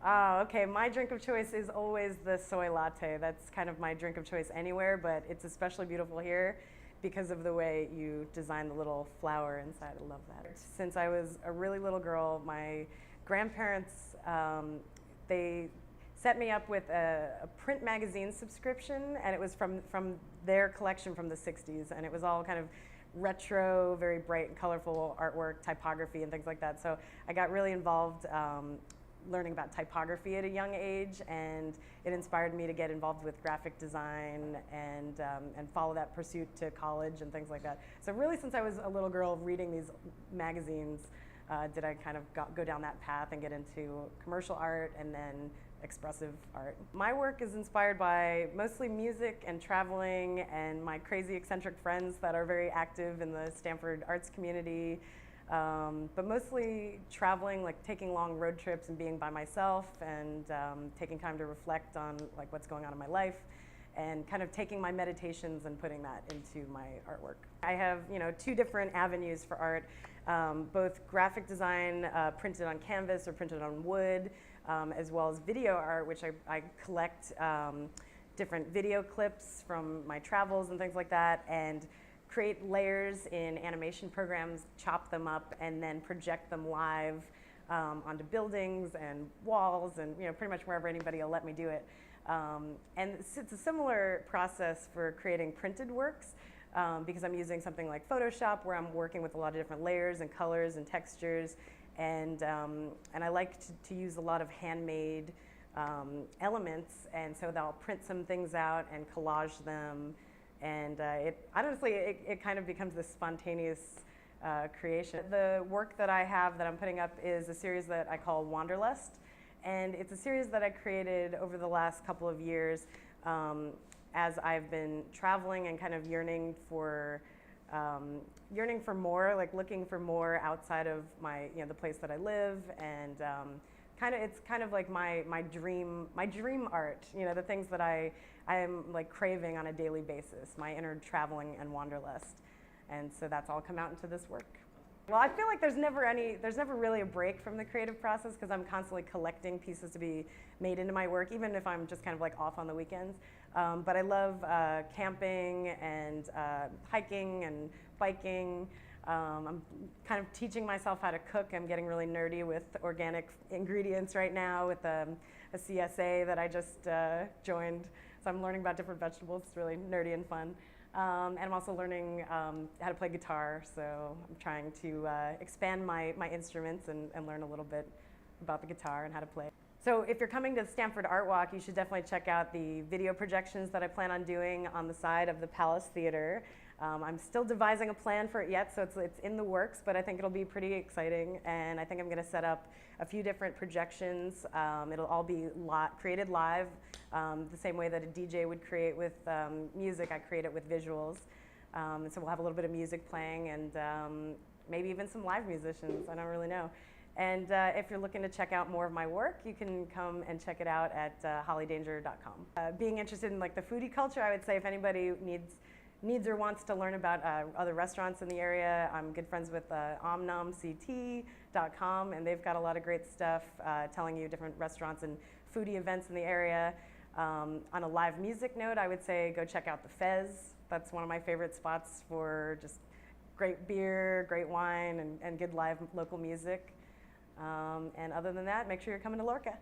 Oh, okay. My drink of choice is always the soy latte. That's kind of my drink of choice anywhere, but it's especially beautiful here because of the way you design the little flower inside. I love that. Since I was a really little girl, my grandparents, they set me up with a print magazine subscription, and it was from their collection from the 60s, and it was all kind of retro, very bright and colorful artwork, typography, and things like that. So I got really involved learning about typography at a young age, and it inspired me to get involved with graphic design and follow that pursuit to college and things like that. So really, since I was a little girl reading these magazines, did I kind of go down that path and get into commercial art and then expressive art. My work is inspired by mostly music and traveling and my crazy eccentric friends that are very active in the Stamford arts community. But mostly traveling, like taking long road trips and being by myself and taking time to reflect on like what's going on in my life and kind of taking my meditations and putting that into my artwork. I have, two different avenues for art, both graphic design printed on canvas or printed on wood, as well as video art, which I collect different video clips from my travels and things like that, and create layers in animation programs, chop them up, and then project them live onto buildings and walls and pretty much wherever anybody will let me do it. And it's a similar process for creating printed works because I'm using something like Photoshop where I'm working with a lot of different layers and colors and textures, and I like to use a lot of handmade elements, and so I'll print some things out and collage them. And honestly, it kind of becomes this spontaneous creation. The work that I have that I'm putting up is a series that I call Wanderlust. And it's a series that I created over the last couple of years as I've been traveling and kind of yearning for more, like looking for more outside of the place that I live, and it's kind of like my dream art, the things that I am like craving on a daily basis, my inner traveling and wanderlust. And so that's all come out into this work. Well, I feel like there's never really a break from the creative process because I'm constantly collecting pieces to be made into my work, even if I'm just kind of like off on the weekends. But I love camping and hiking and biking. I'm kind of teaching myself how to cook. I'm getting really nerdy with organic ingredients right now with a CSA that I just joined. So I'm learning about different vegetables. It's really nerdy and fun. And I'm also learning how to play guitar. So I'm trying to expand my instruments and learn a little bit about the guitar and how to play. So if you're coming to the Stamford Art Walk, you should definitely check out the video projections that I plan on doing on the side of the Palace Theater. I'm still devising a plan for it yet, so it's in the works, but I think it'll be pretty exciting, and I think I'm going to set up a few different projections. It'll all be created live, the same way that a DJ would create with music. I create it with visuals, and so we'll have a little bit of music playing and maybe even some live musicians. I don't really know. And if you're looking to check out more of my work, you can come and check it out at hollydanger.com. Being interested in like the foodie culture, I would say if anybody needs or wants to learn about other restaurants in the area, I'm good friends with omnomct.com, and they've got a lot of great stuff telling you different restaurants and foodie events in the area. On a live music note, I would say go check out the Fez. That's one of my favorite spots for just great beer, great wine, and good live local music. And other than that, make sure you're coming to Lorca.